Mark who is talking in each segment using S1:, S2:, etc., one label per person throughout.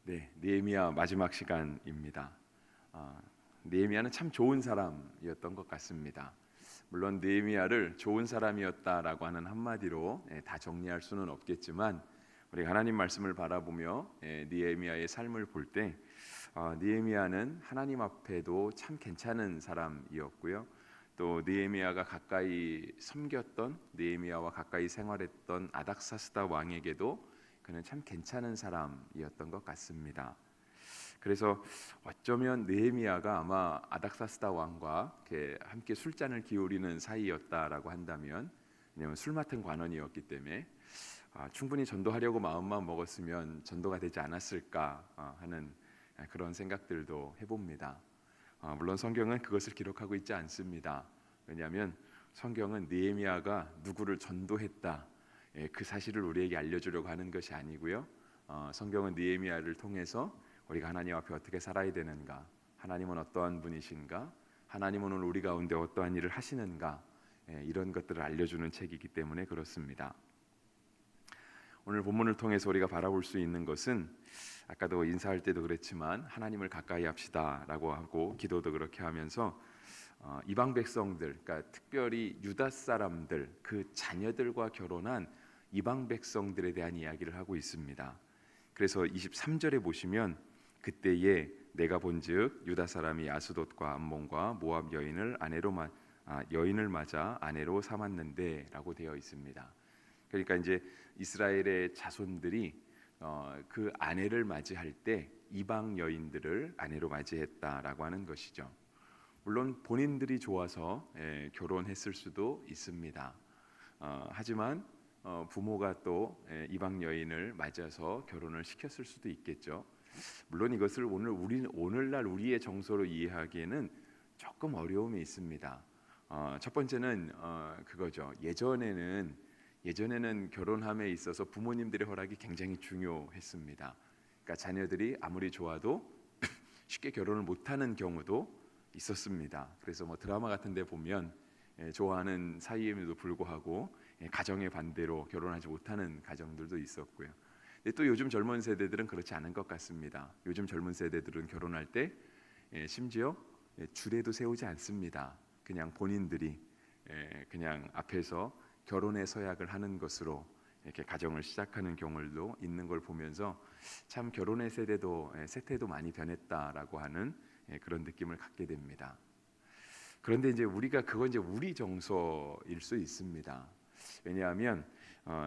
S1: 네, 느헤미야 마지막 시간입니다. 느헤미야는 참 좋은 사람이었던 것 같습니다. 물론 느헤미야를 좋은 사람이었다라고 하는 한마디로 다 정리할 수는 없겠지만, 우리 하나님 말씀을 바라보며 느헤미야의 삶을 볼 때 느헤미야는 하나님 앞에도 참 괜찮은 사람이었고요. 또 느헤미야가 가까이 섬겼던, 느헤미야와 가까이 생활했던 아닥사스다 왕에게도 그는 참 괜찮은 사람이었던 것 같습니다. 그래서 어쩌면 느헤미야가 아마 아닥사스다 왕과 이렇게 함께 술잔을 기울이는 사이였다라고 한다면, 왜냐하면 술 맡은 관원이었기 때문에 충분히 전도하려고 마음만 먹었으면 전도가 되지 않았을까 하는 그런 생각들도 해봅니다. 물론 성경은 그것을 기록하고 있지 않습니다. 왜냐하면 성경은 느헤미야가 누구를 전도했다, 그 사실을 우리에게 알려주려고 하는 것이 아니고요. 성경은 느헤미야를 통해서 우리가 하나님 앞에 어떻게 살아야 되는가, 하나님은 어떠한 분이신가, 하나님은 오늘 우리 가운데 어떠한 일을 하시는가, 이런 것들을 알려주는 책이기 때문에 그렇습니다. 오늘 본문을 통해서 우리가 바라볼 수 있는 것은, 아까도 인사할 때도 그랬지만 하나님을 가까이 합시다라고 하고 기도도 그렇게 하면서 이방 백성들, 그러니까 특별히 유다 사람들, 그 자녀들과 결혼한 이방 백성들에 대한 이야기를 하고 있습니다. 그래서 23절에 보시면, 그때에 내가 본즉 유다 사람이 아스돗과 암몬과 모압 여인을 맞아 아내로 삼았는데라고 되어 있습니다. 그러니까 이제 이스라엘의 자손들이 그 아내를 맞이할 때 이방 여인들을 아내로 맞이했다라고 하는 것이죠. 물론 본인들이 좋아서 결혼했을 수도 있습니다. 하지만 부모가 또 이방 여인을 맞아서 결혼을 시켰을 수도 있겠죠. 물론 이것을 오늘날 우리의 정서로 이해하기에는 조금 어려움이 있습니다. 첫 번째는 그거죠. 예전에는 결혼함에 있어서 부모님들의 허락이 굉장히 중요했습니다. 그러니까 자녀들이 아무리 좋아도 쉽게 결혼을 못하는 경우도 있었습니다. 그래서 뭐 드라마 같은 데 보면 좋아하는 사이임에도 불구하고 가정의 반대로 결혼하지 못하는 가정들도 있었고요. 근데 또 요즘 젊은 세대들은 그렇지 않은 것 같습니다. 요즘 젊은 세대들은 결혼할 때 심지어 주례도 세우지 않습니다. 그냥 본인들이 그냥 앞에서 결혼의 서약을 하는 것으로 이렇게 가정을 시작하는 경우도 있는 걸 보면서 참 결혼의 세태도 많이 변했다라고 하는 그런 느낌을 갖게 됩니다. 그런데 이제 그건 이제 우리 정서일 수 있습니다. 왜냐하면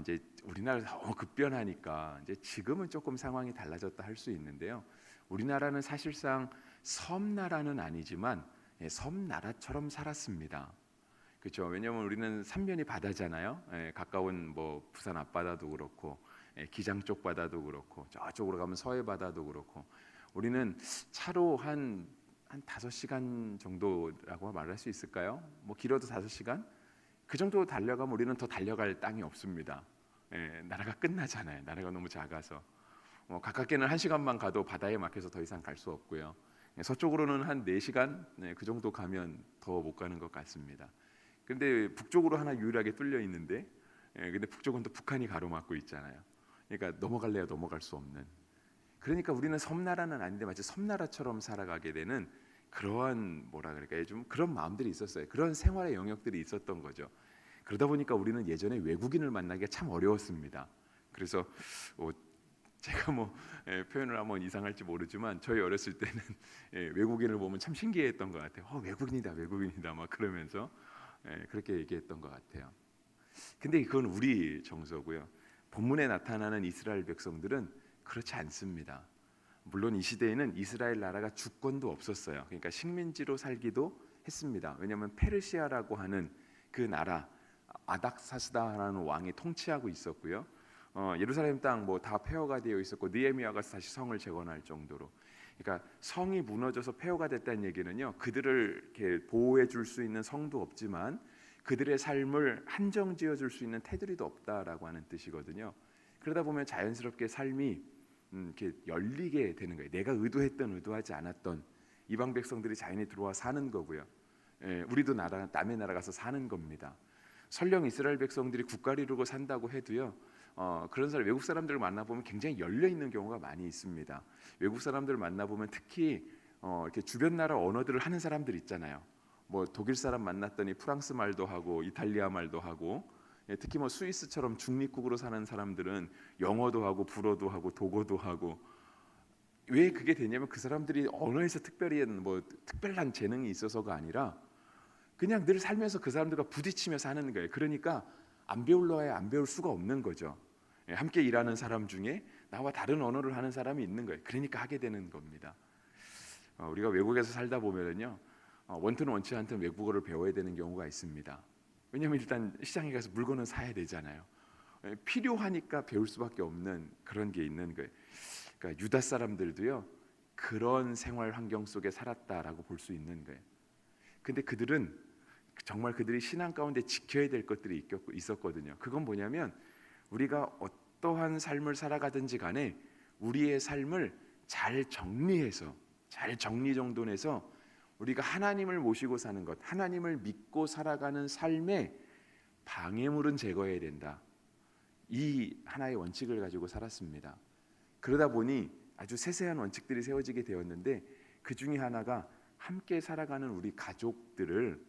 S1: 이제 우리나라 너무 급변하니까 이제 지금은 조금 상황이 달라졌다 할 수 있는데요. 우리나라는 사실상 섬나라는 아니지만 섬나라처럼 살았습니다. 그렇죠. 왜냐하면 우리는 삼면이 바다잖아요. 가까운 뭐 부산 앞바다도 그렇고, 기장 쪽 바다도 그렇고, 저쪽으로 가면 서해 바다도 그렇고, 우리는 차로 한 5시간 정도라고 말할 수 있을까요? 뭐 길어도 5시간? 그 정도 달려가면 우리는 더 달려갈 땅이 없습니다. 나라가 끝나잖아요. 나라가 너무 작아서. 가깝게는 1시간만 가도 바다에 막혀서 더 이상 갈 수 없고요. 서쪽으로는 한 4시간 그 정도 가면 더 못 가는 것 같습니다. 근데 북쪽으로 하나 유일하게 뚫려 있는데, 근데 북쪽은 또 북한이 가로막고 있잖아요. 그러니까 넘어갈래야 넘어갈 수 없는. 그러니까 우리는 섬나라는 아닌데 마치 섬나라처럼 살아가게 되는 그러한 좀 그런 마음들이 있었어요. 그런 생활의 영역들이 있었던 거죠. 그러다 보니까 우리는 예전에 외국인을 만나기가 참 어려웠습니다. 그래서 제가 표현을 하면 이상할지 모르지만 저희 어렸을 때는 외국인을 보면 참 신기했던 것 같아요. 외국인이다 막 그러면서 그렇게 얘기했던 것 같아요. 근데 그건 우리 정서고요. 본문에 나타나는 이스라엘 백성들은 그렇지 않습니다. 물론 이 시대에는 이스라엘 나라가 주권도 없었어요. 그러니까 식민지로 살기도 했습니다. 왜냐하면 페르시아라고 하는 그 나라, 아닥사스다라는 왕이 통치하고 있었고요. 예루살렘 땅 다 폐허가 되어 있었고, 느헤미야가 다시 성을 재건할 정도로. 그러니까 성이 무너져서 폐허가 됐다는 얘기는요, 그들을 이렇게 보호해 줄 수 있는 성도 없지만 그들의 삶을 한정지어 줄 수 있는 테두리도 없다라고 하는 뜻이거든요. 그러다 보면 자연스럽게 삶이 이렇게 열리게 되는 거예요. 내가 의도하지 않았던 이방 백성들이 자연히 들어와 사는 거고요. 우리도 남의 나라 가서 사는 겁니다. 설령 이스라엘 백성들이 국가를 이루고 산다고 해도요, 그런 사람 외국 사람들을 만나보면 굉장히 열려 있는 경우가 많이 있습니다. 외국 사람들을 만나보면 특히 이렇게 주변 나라 언어들을 하는 사람들 있잖아요. 뭐 독일 사람 만났더니 프랑스 말도 하고 이탈리아 말도 하고, 특히 뭐 스위스처럼 중립국으로 사는 사람들은 영어도 하고 불어도 하고 독어도 하고. 왜 그게 되냐면 그 사람들이 언어에서 특별히 뭐 특별한 재능이 있어서가 아니라 그냥 늘 살면서 그 사람들과 부딪히며 사는 거예요. 그러니까 안 배울러야 안 배울 수가 없는 거죠. 함께 일하는 사람 중에 나와 다른 언어를 하는 사람이 있는 거예요. 그러니까 하게 되는 겁니다. 우리가 외국에서 살다 보면은요, 원튼 원치 않든 외국어를 배워야 되는 경우가 있습니다. 왜냐하면 일단 시장에 가서 물건을 사야 되잖아요. 필요하니까 배울 수밖에 없는 그런 게 있는 거예요. 그러니까 유다 사람들도요, 그런 생활 환경 속에 살았다라고 볼 수 있는 거예요. 근데 그들은 정말 그들이 신앙 가운데 지켜야 될 것들이 있었거든요. 그건 뭐냐면 우리가 어떠한 삶을 살아가든지 간에 우리의 삶을 잘 정리해서, 잘 정리정돈해서 우리가 하나님을 모시고 사는 것, 하나님을 믿고 살아가는 삶에 방해물은 제거해야 된다. 이 하나의 원칙을 가지고 살았습니다. 그러다 보니 아주 세세한 원칙들이 세워지게 되었는데, 그 중에 하나가 함께 살아가는 우리 가족들을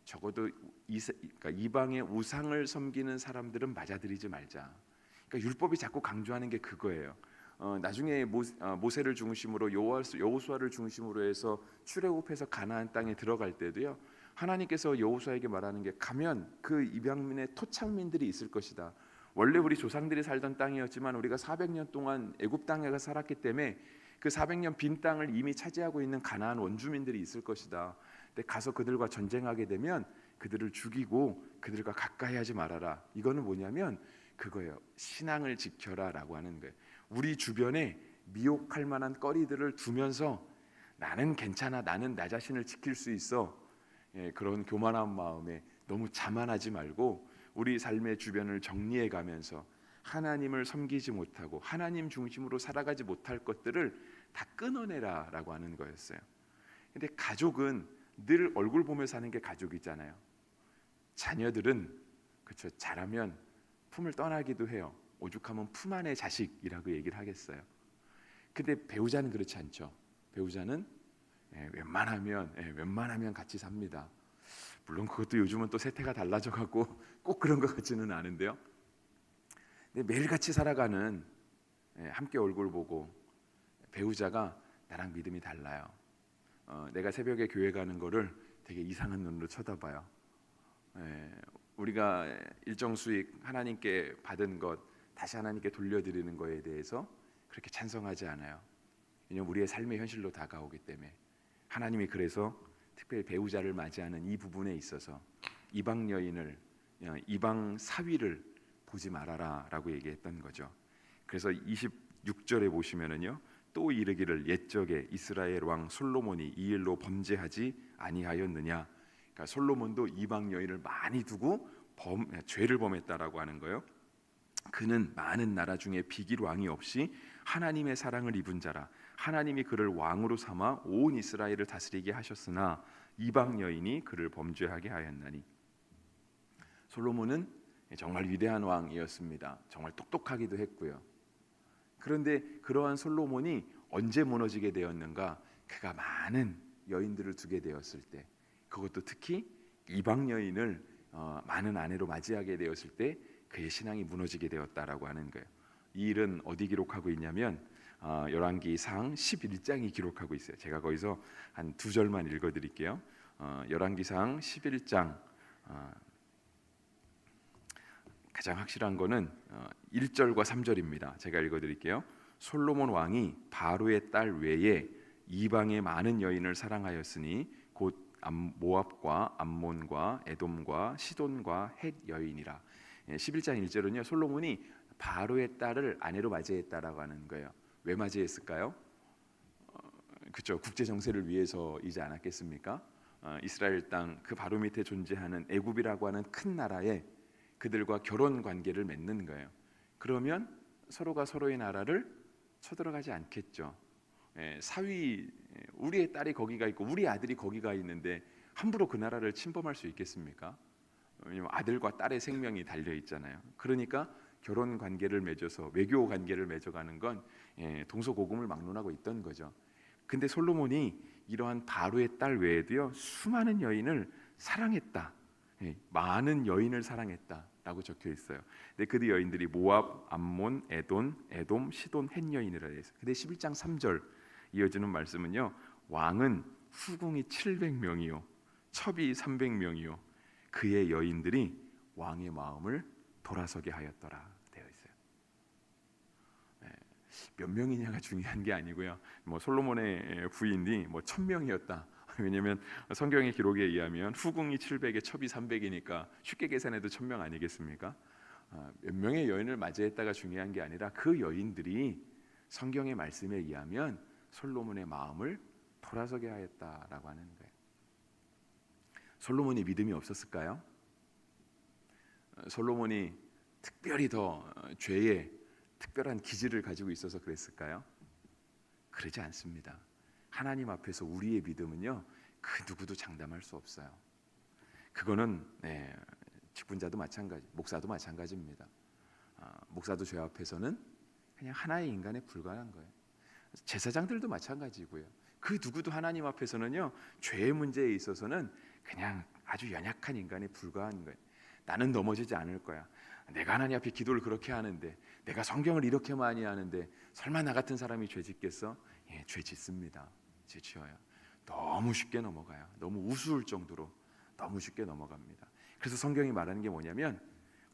S1: 적어도 그러니까 이방의 우상을 섬기는 사람들은 맞아들이지 말자. 그러니까 율법이 자꾸 강조하는 게 그거예요. 나중에 모세를 중심으로 여호수아를 중심으로 해서 출애굽해서 가나안 땅에 들어갈 때도요, 하나님께서 여호수아에게 말하는 게, 가면 그 이방민의 토착민들이 있을 것이다. 원래 우리 조상들이 살던 땅이었지만 우리가 400년 동안 애굽 땅에 가서 살았기 때문에 그 400년 빈 땅을 이미 차지하고 있는 가나안 원주민들이 있을 것이다. 근데 가서 그들과 전쟁하게 되면 그들을 죽이고 그들과 가까이 하지 말아라. 이거는 뭐냐면 그거예요. 신앙을 지켜라라고 하는 거예요. 우리 주변에 미혹할 만한 거리들을 두면서 나는 괜찮아, 나는 나 자신을 지킬 수 있어, 그런 교만한 마음에 너무 자만하지 말고 우리 삶의 주변을 정리해 가면서 하나님을 섬기지 못하고 하나님 중심으로 살아가지 못할 것들을 다 끊어내라라고 하는 거였어요. 근데 가족은 늘 얼굴 보며 사는 게 가족이잖아요. 자녀들은 그렇죠, 잘하면 품을 떠나기도 해요. 오죽하면 품 안의 자식이라고 얘기를 하겠어요. 근데 배우자는 그렇지 않죠. 배우자는 웬만하면 같이 삽니다. 물론 그것도 요즘은 또 세태가 달라져 갖고 꼭 그런 것 같지는 않은데요. 근데 매일 같이 살아가는, 함께 얼굴 보고, 배우자가 나랑 믿음이 달라요. 내가 새벽에 교회 가는 거를 되게 이상한 눈으로 쳐다봐요. 우리가 일정 수익 하나님께 받은 것 다시 하나님께 돌려드리는 거에 대해서 그렇게 찬성하지 않아요. 왜냐하면 우리의 삶의 현실로 다가오기 때문에. 하나님이 그래서 특별히 배우자를 맞이하는 이 부분에 있어서 이방 여인을, 이방 사위를 보지 말아라라고 얘기했던 거죠. 그래서 26절에 보시면은요, 또 이르기를 옛적에 이스라엘 왕 솔로몬이 이 일로 범죄하지 아니하였느냐. 그러니까 솔로몬도 이방 여인을 많이 두고 죄를 범했다라고 하는 거예요. 그는 많은 나라 중에 비길 왕이 없이 하나님의 사랑을 입은 자라. 하나님이 그를 왕으로 삼아 온 이스라엘을 다스리게 하셨으나 이방 여인이 그를 범죄하게 하였나니. 솔로몬은 정말 위대한 왕이었습니다. 정말 똑똑하기도 했고요. 그런데 그러한 솔로몬이 언제 무너지게 되었는가? 그가 많은 여인들을 두게 되었을 때, 그것도 특히 이방 여인을 많은 아내로 맞이하게 되었을 때 그의 신앙이 무너지게 되었다라고 하는 거예요. 이 일은 어디 기록하고 있냐면 열왕기상 11장이 기록하고 있어요. 제가 거기서 한 두 절만 읽어드릴게요. 열왕기상 11장 가장 확실한 거는 1절과 3절입니다. 제가 읽어드릴게요. 솔로몬 왕이 바로의 딸 외에 이방의 많은 여인을 사랑하였으니 곧 모압과 암몬과 에돔과 시돈과 헷 여인이라. 11장 1절은요, 솔로몬이 바로의 딸을 아내로 맞이했다라고 하는 거예요. 왜 맞이했을까요? 그렇죠, 국제 정세를 위해서이지 않았겠습니까? 이스라엘 땅 그 바로 밑에 존재하는 애굽이라고 하는 큰 나라에 그들과 결혼 관계를 맺는 거예요. 그러면 서로가 서로의 나라를 쳐들어가지 않겠죠. 사위, 우리의 딸이 거기가 있고 우리 아들이 거기가 있는데 함부로 그 나라를 침범할 수 있겠습니까? 왜냐하면 아들과 딸의 생명이 달려 있잖아요. 그러니까 결혼 관계를 맺어서 외교 관계를 맺어가는 건 동서고금을 막론하고 있던 거죠. 근데 솔로몬이 이러한 바로의 딸 외에도요 수많은 여인을 사랑했다. 많은 여인을 사랑했다라고 적혀 있어요. 근데 그 여인들이 모압, 암몬, 에돔, 시돈, 헷 여인이라 되어 있어요. 근데 11장 3절 이어지는 말씀은요. 왕은 후궁이 700명이요 첩이 300명이요 그의 여인들이 왕의 마음을 돌아서게 하였더라 되어 있어요. 몇 명이냐가 중요한 게 아니고요. 뭐 솔로몬의 부인이 뭐 1000명이었다. 왜냐하면 성경의 기록에 의하면 후궁이 700에 첩이 300이니까 쉽게 계산해도 1000명 아니겠습니까? 몇 명의 여인을 맞이했다가 중요한 게 아니라 그 여인들이 성경의 말씀에 의하면 솔로몬의 마음을 돌아서게 하였다라고 하는 거예요. 솔로몬이 믿음이 없었을까요? 솔로몬이 특별히 더 죄에 특별한 기질을 가지고 있어서 그랬을까요? 그러지 않습니다. 하나님 앞에서 우리의 믿음은요 그 누구도 장담할 수 없어요. 그거는 직분자도 마찬가지, 목사도 마찬가지입니다. 목사도 죄 앞에서는 그냥 하나의 인간에 불과한 거예요. 제사장들도 마찬가지고요. 그 누구도 하나님 앞에서는요 죄의 문제에 있어서는 그냥 아주 연약한 인간에 불과한 거예요. 나는 넘어지지 않을 거야. 내가 하나님 앞에 기도를 그렇게 하는데, 내가 성경을 이렇게 많이 하는데 설마 나 같은 사람이 죄 짓겠어? 죄 짓습니다. 죄 지어요. 너무 쉽게 넘어가요. 너무 우스울 정도로 너무 쉽게 넘어갑니다. 그래서 성경이 말하는 게 뭐냐면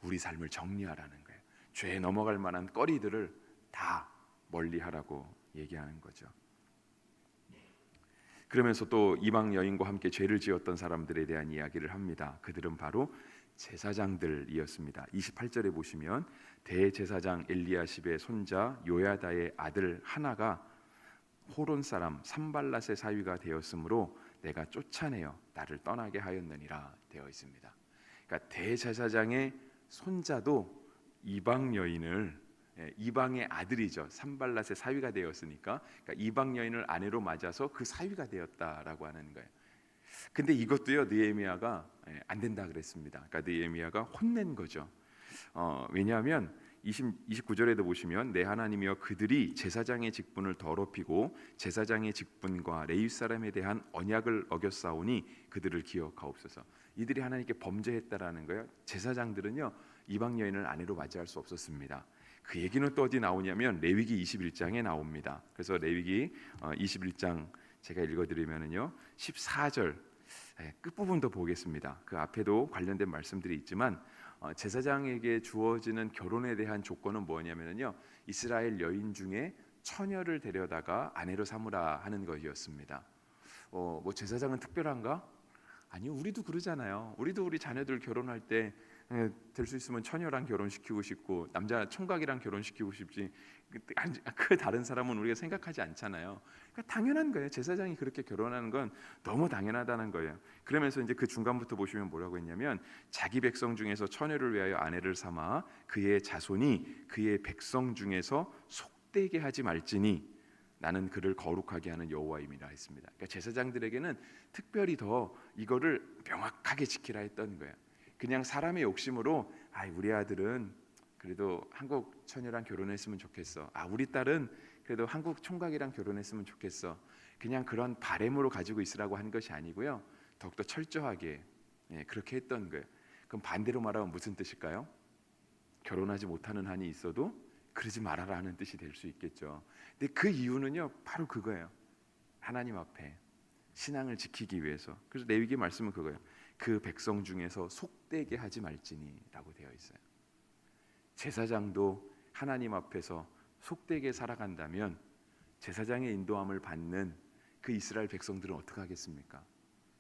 S1: 우리 삶을 정리하라는 거예요. 죄에 넘어갈 만한 거리들을 다 멀리하라고 얘기하는 거죠. 그러면서 또 이방 여인과 함께 죄를 지었던 사람들에 대한 이야기를 합니다. 그들은 바로 제사장들이었습니다. 28절에 보시면 대제사장 엘리야십의 손자 요야다의 아들 하나가 호론 사람 산발랏의 사위가 되었으므로 내가 쫓아내어 나를 떠나게 하였느니라 되어 있습니다. 그러니까 대제사장의 손자도 이방 여인을, 이방의 아들이죠. 산발랏의 사위가 되었으니까 그러니까 이방 여인을 아내로 맞아서 그 사위가 되었다라고 하는 거예요. 근데 이것도요 느헤미야가 안 된다 그랬습니다. 그러니까 느헤미야가 혼낸 거죠. 왜냐하면 29절에도 보시면 내 하나님이여 그들이 제사장의 직분을 더럽히고 제사장의 직분과 레위 사람에 대한 언약을 어겼사오니 그들을 기억하옵소서. 이들이 하나님께 범죄했다라는 거예요. 제사장들은요 이방 여인을 아내로 맞이할 수 없었습니다. 그 얘기는 또 어디 나오냐면 레위기 21장에 나옵니다. 그래서 레위기 21장 제가 읽어드리면은요 14절 끝부분도 보겠습니다. 그 앞에도 관련된 말씀들이 있지만 제사장에게 주어지는 결혼에 대한 조건은 뭐냐면요 이스라엘 여인 중에 처녀를 데려다가 아내로 삼으라 하는 것이었습니다. 뭐 제사장은 특별한가? 아니요, 우리도 그러잖아요. 우리도 우리 자녀들 결혼할 때 될 수 있으면 처녀랑 결혼시키고 싶고 남자 총각이랑 결혼시키고 싶지 그 다른 사람은 우리가 생각하지 않잖아요. 그러니까 당연한 거예요. 제사장이 그렇게 결혼하는 건 너무 당연하다는 거예요. 그러면서 이제 그 중간부터 보시면 뭐라고 했냐면 자기 백성 중에서 처녀를 위하여 아내를 삼아 그의 자손이 그의 백성 중에서 속되게 하지 말지니 나는 그를 거룩하게 하는 여호와임이라 했습니다. 그러니까 제사장들에게는 특별히 더 이거를 명확하게 지키라 했던 거예요. 그냥 사람의 욕심으로 우리 아들은 그래도 한국 처녀랑 결혼했으면 좋겠어. 우리 딸은 그래도 한국 총각이랑 결혼했으면 좋겠어. 그냥 그런 바램으로 가지고 있으라고 한 것이 아니고요. 더욱더 철저하게 그렇게 했던 거예요. 그럼 반대로 말하면 무슨 뜻일까요? 결혼하지 못하는 한이 있어도 그러지 말아라 하는 뜻이 될 수 있겠죠. 근데 그 이유는요 바로 그거예요. 하나님 앞에 신앙을 지키기 위해서. 그래서 레위기 말씀은 그거예요. 그 백성 중에서 속되게 하지 말지니라고 되어 있어요. 제사장도 하나님 앞에서 속되게 살아간다면 제사장의 인도함을 받는 그 이스라엘 백성들은 어떻게 하겠습니까?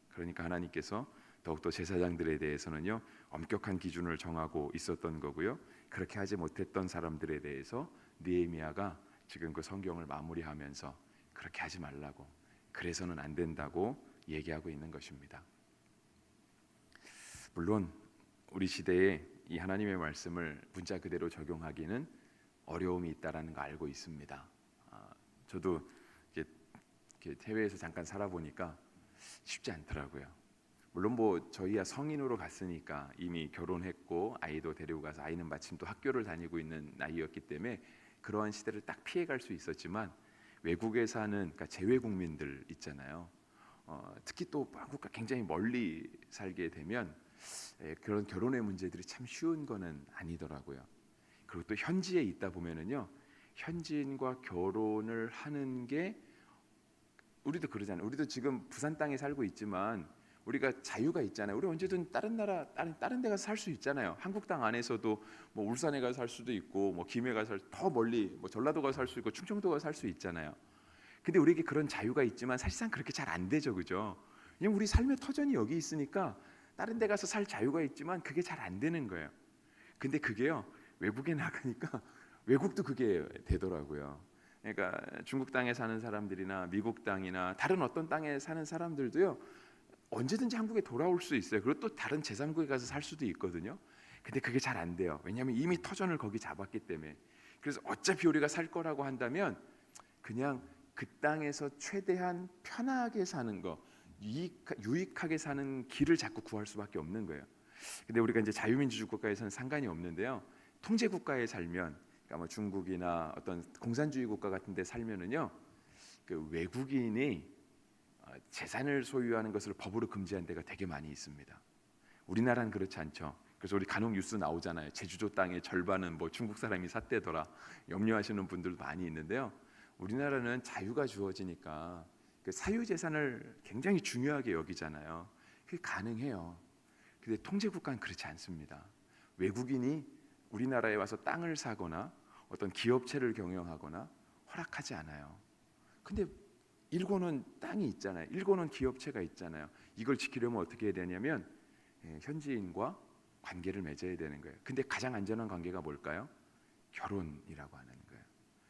S1: 그러니까 하나님께서 더욱더 제사장들에 대해서는요 엄격한 기준을 정하고 있었던 거고요. 그렇게 하지 못했던 사람들에 대해서 느헤미야가 지금 그 성경을 마무리하면서 그렇게 하지 말라고, 그래서는 안 된다고 얘기하고 있는 것입니다. 물론 우리 시대에 이 하나님의 말씀을 문자 그대로 적용하기는 어려움이 있다라는 거 알고 있습니다. 저도 이렇게 해외에서 잠깐 살아보니까 쉽지 않더라고요. 물론 뭐 저희야 성인으로 갔으니까 이미 결혼했고 아이도 데리고 가서 아이는 마침 또 학교를 다니고 있는 나이였기 때문에 그러한 시대를 딱 피해갈 수 있었지만 외국에 사는 그러니까 재외 국민들 있잖아요. 특히 또 한국과 굉장히 멀리 살게 되면 그런 결혼의 문제들이 참 쉬운 거는 아니더라고요. 그리고 또 현지에 있다 보면은요, 현지인과 결혼을 하는 게 우리도 그러잖아요. 우리도 지금 부산 땅에 살고 있지만 우리가 자유가 있잖아요. 우리 언제든 다른 나라 다른 데 가서 살 수 있잖아요. 한국 땅 안에서도 뭐 울산에 가서 살 수도 있고 뭐 김해 가서 더 멀리 뭐 전라도 가서 살 수 있고 충청도 가서 살 수 있잖아요. 근데 우리에게 그런 자유가 있지만 사실상 그렇게 잘 안 되죠, 그죠? 왜냐면 우리 삶의 터전이 여기 있으니까 다른 데 가서 살 자유가 있지만 그게 잘 안 되는 거예요. 근데 그게요, 외국에 나가니까 외국도 그게 되더라고요. 그러니까 중국 땅에 사는 사람들이나 미국 땅이나 다른 어떤 땅에 사는 사람들도요, 언제든지 한국에 돌아올 수 있어요. 그리고 또 다른 제3국에 가서 살 수도 있거든요. 근데 그게 잘 안 돼요. 왜냐하면 이미 터전을 거기 잡았기 때문에. 그래서 어차피 우리가 살 거라고 한다면 그냥 그 땅에서 최대한 편하게 사는 거, 유익하게 사는 길을 자꾸 구할 수밖에 없는 거예요. 근데 우리가 이제 자유민주주의 국가에서는 상관이 없는데요, 통제 국가에 살면, 그러니까 뭐 중국이나 어떤 공산주의 국가 같은데 살면은요, 그 외국인이 재산을 소유하는 것을 법으로 금지한 데가 되게 많이 있습니다. 우리나라는 그렇지 않죠. 그래서 우리 간혹 뉴스 나오잖아요. 제주도 땅의 절반은 뭐 중국 사람이 샀대더라. 염려하시는 분들도 많이 있는데요. 우리나라는 자유가 주어지니까 그 사유 재산을 굉장히 중요하게 여기잖아요. 그게 가능해요. 근데 통제 국가는 그렇지 않습니다. 외국인이 우리나라에 와서 땅을 사거나 어떤 기업체를 경영하거나 허락하지 않아요. 근데 일본은 땅이 있잖아요. 일본은 기업체가 있잖아요. 이걸 지키려면 어떻게 해야 되냐면 현지인과 관계를 맺어야 되는 거예요. 근데 가장 안전한 관계가 뭘까요? 결혼이라고 하는 거예요.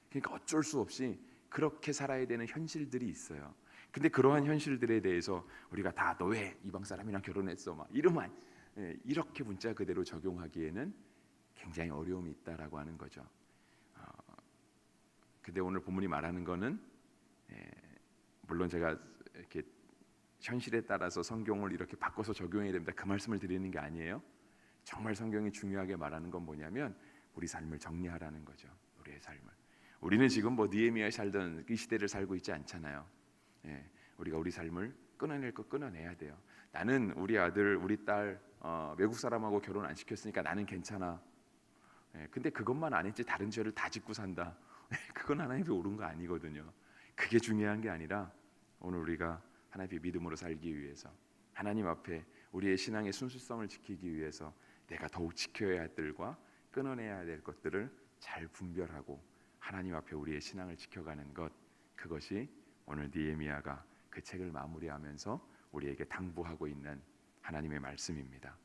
S1: 그러니까 어쩔 수 없이 그렇게 살아야 되는 현실들이 있어요. 근데 그러한 현실들에 대해서 우리가 다 너 왜 이방 사람이랑 결혼했어? 막 이러면 이렇게 문자 그대로 적용하기에는 굉장히 어려움이 있다라고 하는 거죠. 근데 오늘 본문이 말하는 거는 물론 제가 이렇게 현실에 따라서 성경을 이렇게 바꿔서 적용해야 됩니다, 그 말씀을 드리는 게 아니에요. 정말 성경이 중요하게 말하는 건 뭐냐면 우리 삶을 정리하라는 거죠. 우리의 삶을. 우리는 지금 뭐 느헤미야 살던 이 시대를 살고 있지 않잖아요. 우리가 우리 삶을 끊어낼 거 끊어내야 돼요. 나는 우리 아들, 우리 딸 외국 사람하고 결혼 안 시켰으니까 나는 괜찮아. 근데 그것만 안 했지 다른 죄를 다 짓고 산다. 그건 하나님이 옳은 거 아니거든요. 그게 중요한 게 아니라 오늘 우리가 하나님의 믿음으로 살기 위해서, 하나님 앞에 우리의 신앙의 순수성을 지키기 위해서 내가 더욱 지켜야 할 것들과 끊어내야 될 것들을 잘 분별하고 하나님 앞에 우리의 신앙을 지켜가는 것, 그것이 오늘 느헤미야가 그 책을 마무리하면서 우리에게 당부하고 있는 하나님의 말씀입니다.